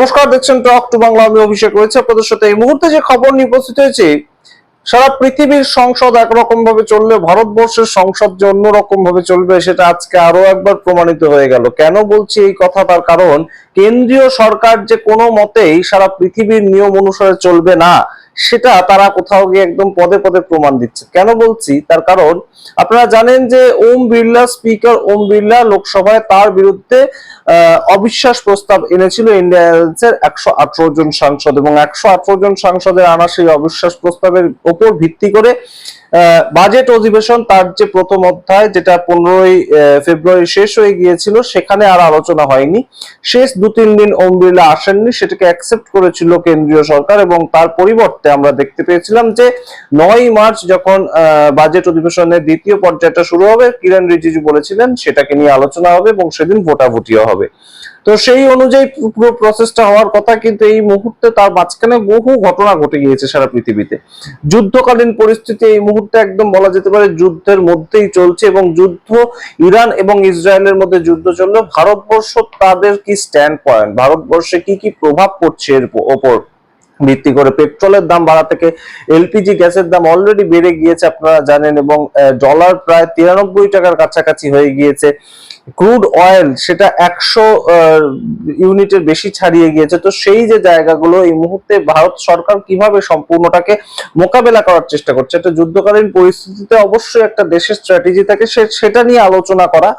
নমস্কার, দেখছেন talk to Bangla. আমি অভিষেক রয়েছে আপনাদের সাথে। এই মুহূর্তে যে খবর নিয়ে উপস্থিত হয়েছে, সারা পৃথিবীর সংসদ একরকম ভাবে চললে ভারতবর্ষের সংসদ যে অন্যরকম ভাবে চলবে সেটা আজকে আরো একবার প্রমাণিত হয়ে গেল। কেন বলছি এই কথা? তার কারণ কেন্দ্রীয় সরকার যে কোনো মতেই সারা পৃথিবীর নিয়ম অনুসারে চলবে না, সেটা তারা কোথাও গিয়ে একদম পদে পদে প্রমাণ দিচ্ছে। কেন বলছি? তার কারণ আপনারা জানেন যে ওম বিড়লা, স্পিকার ওম বিড়লা লোকসভায় তার বিরুদ্ধে অবিশ্বাস প্রস্তাব এনেছিল ইন্ডিয়া এর 118 জন সাংসদ, এবং 118 জন সাংসদের আনা সেই অবিশ্বাস প্রস্তাবের উপর ভিত্তি করে বাজেট অধিবেশন তার যে প্রথম অধ্যায়, যেটা 15ই ফেব্রুয়ারি শেষ হয়ে গিয়েছিল, সেখানে আর আলোচনা হয়নি। শেষ 2-3 দিন ওম বিড়লা আসেননি, সেটাকে অ্যাকসেপ্ট করেছিল কেন্দ্রীয় সরকার, এবং তার পরিবর্তে আমরা দেখতে পেয়েছিলাম যে 9ই মার্চ যখন বাজেট অধিবেশনের দ্বিতীয় পর্যায়টা শুরু হবে, কিরণ রিজিজু বলেছিলেন সেটাকে নিয়ে আলোচনা হবে এবং সেদিন ভোটাভুটিও হবে। তো সেই অনুযায়ী পুরো প্রসেসটা হওয়ার কথা, কিন্তু এই মুহূর্তে তার মাঝখানে বহু ঘটনা ঘটে গিয়েছে সারা পৃথিবীতে। যুদ্ধকালীন পরিস্থিতি এই মুহূর্তে একদম বলা যেতে পারে যুদ্ধের মধ্যেই চলছে, এবং যুদ্ধ ইরান এবং ইসরায়েলের মধ্যে যুদ্ধ চললে ভারতবর্ষ তাদের কি স্ট্যান্ড পয়েন্ট, ভারতবর্ষে কি কি প্রভাব পড়ছে এর ওপর ভিত্তি করে। পেট্রোলের দাম বাড়া থেকে এলপিজি গ্যাসের দাম অলরেডি বেড়ে গিয়েছে আপনারা জানেন, এবং ডলার প্রায় 93 টাকার কাছাকাছি হয়ে গিয়েছে। ক্রুড অয়েল সেটা 100 ইউনিটের বেশি ছাড়িয়ে গিয়েছে। তো সেই যে জায়গাগুলো এই মুহূর্তে ভারত সরকার কিভাবে সম্পূর্ণটাকে মোকাবেলা করার চেষ্টা করছে, একটা যুদ্ধকালীন পরিস্থিতিতে অবশ্যই একটা দেশের স্ট্র্যাটেজি থাকে, সেটা নিয়ে আলোচনা করা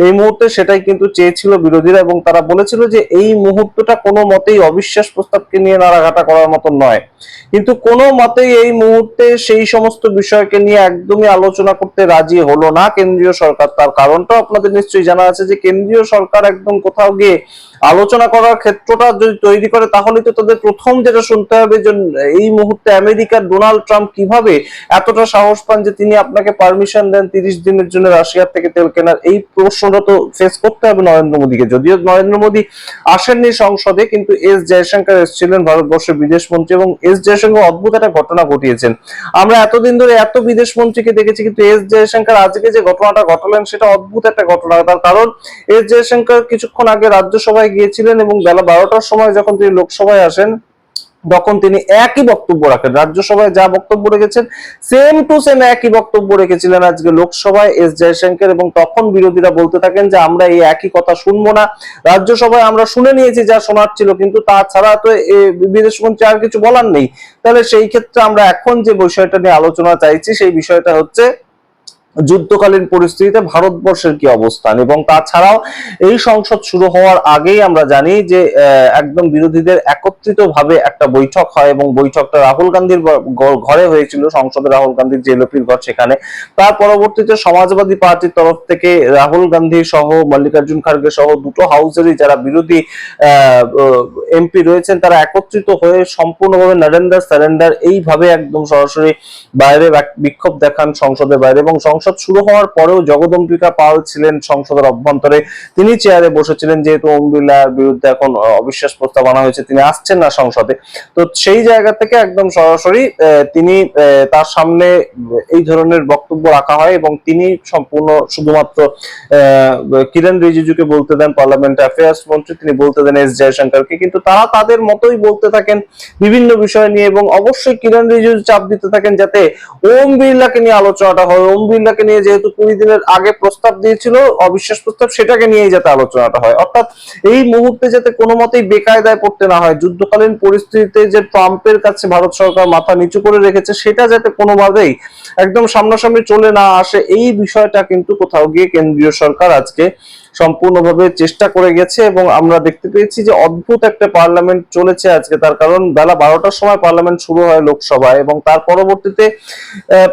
এই মুহূর্তে সেটাই কিন্তু চেয়েছিল বিরোধীরা, এবং তারা বলেছিল যে এই মুহূর্তটা কোনো মতেই অবিশ্বাস প্রস্তাবকে নিয়ে নাড়াঘাটা করার মতো নয়। কিন্তু কোনো মতেই এই মুহূর্তে সেই সমস্ত বিষয়কে নিয়ে একদমই আলোচনা করতে রাজি হলো না কেন্দ্রীয় সরকার। তার কারণটা আপনাদের নিশ্চয়ই জানা আছে যে কেন্দ্রীয় সরকার একদম কোথাও গিয়ে আলোচনা করার ক্ষেত্রটা যদি তৈরি করে, তাহলে তো তাদের প্রথম যেটা শুনতে হবে যে এই মুহূর্তে আমেরিকার ডোনাল্ড ট্রাম্প কিভাবে এতটা সাহস পান যে তিনি আপনাকে পারমিশন দেন 30 দিনের জন্য রাশিয়ার থেকে তেল কেনার। এই প্রশ্নটা তো ফেস করতে হবে নরেন্দ্র মোদীকে। যদিও নরেন্দ্র মোদী আসেননি সংসদে, কিন্তু এস জয়শঙ্কর এসেছিলেন, ভারতবর্ষের বিদেশ মন্ত্রী, এবং এস জয়শঙ্কর অদ্ভুত একটা ঘটনা ঘটিয়েছেন। আমরা এতদিন ধরে এত বিদেশ মন্ত্রীকে দেখেছি, কিন্তু এস জয়শঙ্কর আজকে যে ঘটনাটা ঘটালেন সেটা অদ্ভুত একটা ঘটনা। তার কারণ এস জয়শঙ্কর কিছুক্ষণ আগে রাজ্যসভায় গিয়েছিলেন, এবং বেলা 12টার সময় যখন তিনি লোকসভায় আসেন তখন তিনি একই বক্তব্য রাখেন। রাজ্যসভায় যা বক্তব্য রেখেছেন সেম টু সেম একই বক্তব্য রেখেছিলেন আজকে লোকসভায় এস জয়শঙ্কর, এবং তখন বিরোধীরা বলতে থাকেন যে আমরা এই একই কথা শুনবো না, রাজ্যসভায় আমরা শুনে নিয়েছি যা শোনার ছিল, কিন্তু তাছাড়া তো বিদেশমন্ত্রী আর কিছু বলার নেই। তাহলে সেই ক্ষেত্রে আমরা এখন যে বিষয়টা নিয়ে আলোচনা চাইছি সেই বিষয়টা হচ্ছে যুদ্ধকালীন পরিস্থিতিতে ভারতবর্ষের কি অবস্থান। এবং তাছাড়াও এই সংসদ শুরু হওয়ার আগেই আমরা জানি যে একদম বিরোধীদের একত্রিত ভাবে একটা বৈঠক হয়, এবং বৈঠকটা রাহুল গান্ধীর ঘরে হয়েছিল, সংসদে রাহুল গান্ধীর যে এলপির ঘর সেখানে। তার পরবর্তীতে সমাজবাদী পার্টির তরফ থেকে রাহুল গান্ধী সহ মল্লিকার্জুন খার্গে সহ দুটো হাউসেরই যারা বিরোধী এমপি রয়েছেন তারা একত্রিত হয়ে সম্পূর্ণভাবে নারেন্দ্র সারেন্ডার এইভাবে একদম সরাসরি বাইরে বিক্ষোভ দেখান সংসদের বাইরে। এবং সংসদ শুরু হওয়ার পরেও জগদম্বিকা পাল ছিলেন সংসদের অভ্যন্তরে, তিনি চেয়ারে বসেছিলেন, যেহেতু ওম বিড়লার বিরুদ্ধে এখন অবিশ্বাস প্রস্তাব আনা হয়েছে, তিনি আসছেন না সংসদে। তো সেই জায়গা থেকে একদম সরাসরি তিনি তার সামনে এই ধরনের বক্তব্য রাখা হয়, এবং তিনি সম্পূর্ণ শুধুমাত্র কিরণ রিজিজুকে বলতে দেন, পার্লামেন্ট অ্যাফেয়ার্স মন্ত্রী, তিনি বলতে দেন এস জয়শঙ্করকে, কিন্তু তারা তাদের মতোই বলতে থাকেন বিভিন্ন বিষয় নিয়ে, এবং অবশ্যই কিরণ রিজিজু চাপ দিতে থাকেন যাতে ওম বিড়লাকে নিয়ে আলোচনাটা হয়। ওম বিড়লাকে নিয়ে যেহেতু 20 দিনের আগে প্রস্তাব দিয়েছিল অবিশ্বাস প্রস্তাব, সেটাকে নিয়েই যাতে আলোচনাটা হয়। অর্থাৎ এই মুহূর্তে যাতে কোনো মতেই বেকায়দায় পড়তে না হয়, যুদ্ধকালীন পরিস্থিতিতে যে ট্রাম্পের কাছে ভারত সরকার মাথা নিচু করে রেখেছে সেটা যাতে কোনোভাবেই একদম সামনাসামনি চলে না আসে, এই বিষয়টা কিন্তু কোথাও গিয়ে কেন্দ্রীয় সরকার আজকে সম্পূর্ণভাবে চেষ্টা করে গেছে। এবং আমরা দেখতে পেয়েছি যে অদ্ভুত একটা পার্লামেন্ট চলেছে আজকে। তার কারণ বেলা 12টার সময় পার্লামেন্ট শুরু হয় লোকসভায়, এবং তার পরবর্তীতে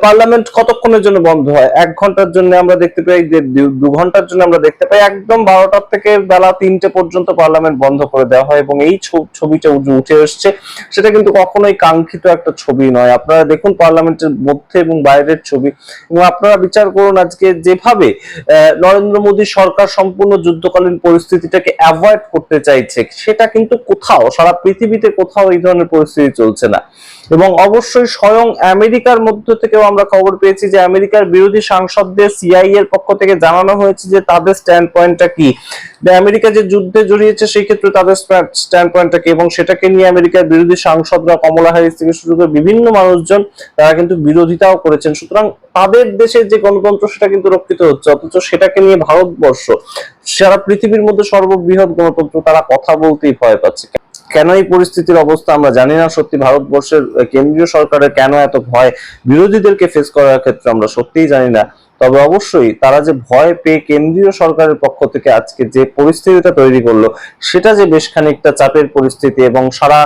পার্লামেন্ট কতক্ষণের জন্য বন্ধ হয়? 1 ঘন্টার জন্য আমরা দেখতে পাই, 2 ঘন্টার জন্য আমরা দেখতে পাই একদম 12টার থেকে বেলা 3টে পর্যন্ত পার্লামেন্ট বন্ধ করে দেওয়া হয়। এবং এই ছবিটা উঠে এসছে, সেটা কিন্তু কখনোই কাঙ্ক্ষিত একটা ছবি নয়। আপনারা দেখুন পার্লামেন্টের মধ্যে এবং বাইরের ছবি, এবং আপনারা বিচার করুন আজকে যেভাবে নরেন্দ্র মোদী সরকার সম্পূর্ণ যুদ্ধকালীন পরিস্থিতিটাকে অ্যাভয়েড করতে চাইছে, সেটা কিন্তু কোথাও সারা পৃথিবীতে কোথাও এই ধরনের পরিস্থিতি চলছে না। এবং অবশ্যই স্বয়ং আমেরিকার মধ্য থেকেও আমরা খবর পেয়েছি যে আমেরিকার বিরোধী সাংসদদের সিআইএ এর পক্ষ থেকে জানানো হয়েছে যে তাদের স্ট্যান্ড পয়েন্টটা কি, আমেরিকা যে যুদ্ধে জড়িয়েছে সেই ক্ষেত্রে তাদের স্ট্যান্ড পয়েন্টটা কি, এবং সেটাকে নিয়ে আমেরিকার বিরোধী সাংসদরা কমলা হ্যারিস থেকে শুরু করে বিভিন্ন মানুষজন তারা কিন্তু বিরোধিতাও করেছেন। সুতরাং তাদের দেশের যে গণতন্ত্র সেটা কিন্তু রক্ষিত হচ্ছে, অথচ সেটাকে নিয়ে ভারতবর্ষ সারা পৃথিবীর মধ্যে সর্ববৃহৎ গণতন্ত্র তারা কথা বলতেই ভয় পাচ্ছে। কেন এই পরিস্থিতির অবস্থা আমরা জানি না, সত্যি ভারতবর্ষের কেন্দ্রীয় সরকারের কেন এত ভয় বিরোধীদেরকে ফেস করার ক্ষেত্রে আমরা সত্যিই জানি না। তবে অবশ্যই তারা যে ভয় পেয়ে কেন্দ্রীয় সরকারের পক্ষ থেকে আজকে যে পরিস্থিতিটা তৈরি করলো সেটা যে বেশ খানিকটা চাপের পরিস্থিতি, এবং সারা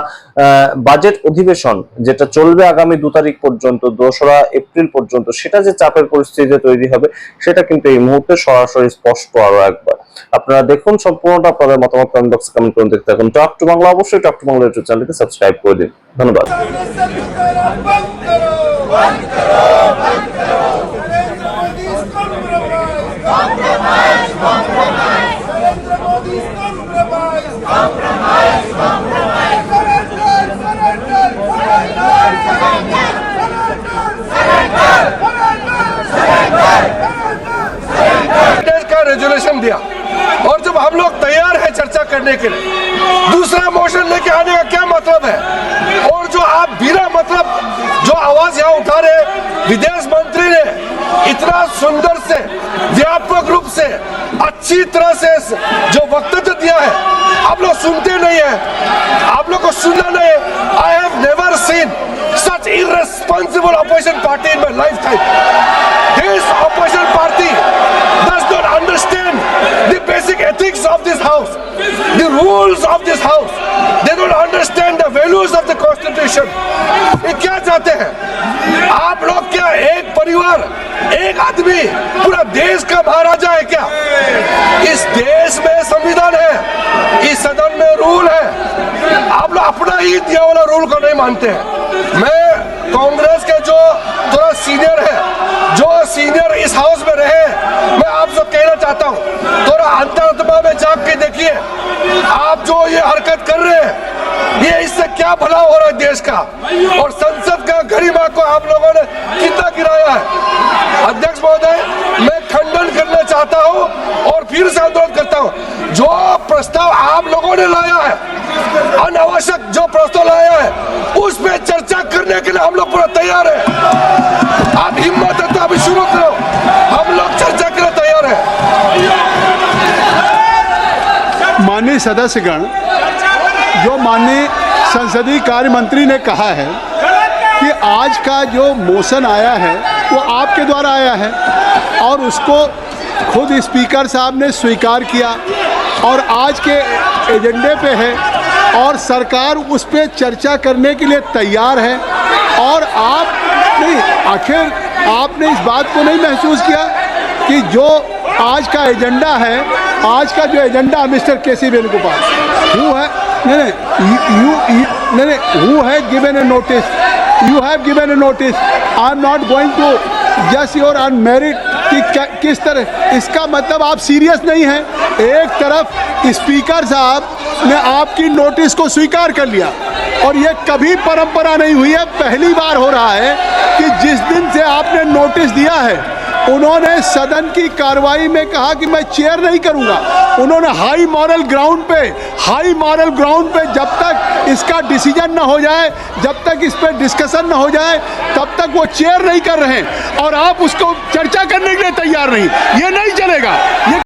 বাজেট অধিবেশন যেটা চলবে আগামী 2 তারিখ পর্যন্ত, 2রা এপ্রিল পর্যন্ত, সেটা যে চাপের পরিস্থিতি তৈরি হবে সেটা কিন্তু এই মুহূর্তে সরাসরি স্পষ্ট। আরো একবার আপনারা দেখুন সম্পূর্ণটা, আপনাদের মতামত কমেন্ট বক্সে কমেন্ট করে দেখতে থাকুন। টক টু বাংলা অবশ্যই টক টু বাংলা ইউটিউব চ্যানেলকে সাবস্ক্রাইব করে দিন। ধন্যবাদ। रेजोल्यूशन दिया और जब हम लोग तैयार हैं चर्चा करने के लिए, दूसरा मोशन लेके आने का क्या मतलब है? और जो आप बिना मतलब जो आवाज यहाँ उठा रहे, विदेश मंत्री ने इतना सुंदर से व्यापक रूप से अच्छी तरह से जो वक्तव्य दिया है, आप लोग सुनते नहीं है, आप लोग को सुनना नहीं है। I have never seen such irresponsible opposition party in my lifetime. This opposition party does not understand the basic ethics of this house, the rules of this house. They don't understand the values of the constitution. ये क्या चाहते हैं आप लोग? क्या एक परिवार, एक आदमी पूरा देश का महाराजा है क्या? इस देश में संविधान है, इस सदन में रूल है, आप लोग अपना ही दिया वाला रूल को नहीं मानते हैं। मैं कांग्रेस के जो थोड़ा सीनियर है, जो सीनियर इस हाउस में रहे, मैं आपसे कहना चाहता हूँ, थोड़ा अंतरात्मा में जाग के देखिए, आप जो ये हरकत कर रहे हैं ये इससे क्या भला हो रहा है देश का, और संसद का गरिमा को आप लोगों ने कितना गिराया है। अध्यक्ष महोदय, मैं खंडन करना चाहता हूँ और फिर से अनुरोध करता हूँ, जो प्रस्ताव आप लोगों ने लाया है, अनावश्यक जो प्रस्ताव लाया है, उस पे चर्चा करने के लिए हम लोग पूरा तैयार है। आप हिम्मत है तो अभी शुरू करो, हम लोग चर्चा के लिए तैयार है। माननीय सदस्यगण, जो माननीय संसदीय कार्य मंत्री ने कहा है कि आज का जो मोशन आया है वो आपके द्वारा आया है और उसको खुद स्पीकर साहब ने स्वीकार किया और आज के एजेंडे पे है और सरकार उस पे चर्चा करने के लिए तैयार है। और आप नहीं, आखिर आपने इस बात को नहीं महसूस किया कि जो आज का एजेंडा है, आज का जो agenda mister KC Venugopal who है who has given a notice, you have given a notice, I am not going to just your unmarried कि किस तरह, इसका मतलब आप सीरियस नहीं हैं। एक तरफ स्पीकर साहब ने आपकी नोटिस को स्वीकार कर लिया और ये कभी परंपरा नहीं हुई है, पहली बार हो रहा है कि जिस दिन से आपने नोटिस दिया है उन्होंने सदन की कार्रवाई में कहा कि मैं चेयर नहीं करूंगा। उन्होंने हाई मॉरल ग्राउंड पे जब तक इसका डिसीजन ना हो जाए, जब तक इस पे डिस्कशन ना हो जाए, तब तक वो चेयर नहीं कर रहे हैं और आप उसको चर्चा करने के लिए तैयार नहीं। ये नहीं चलेगा। ये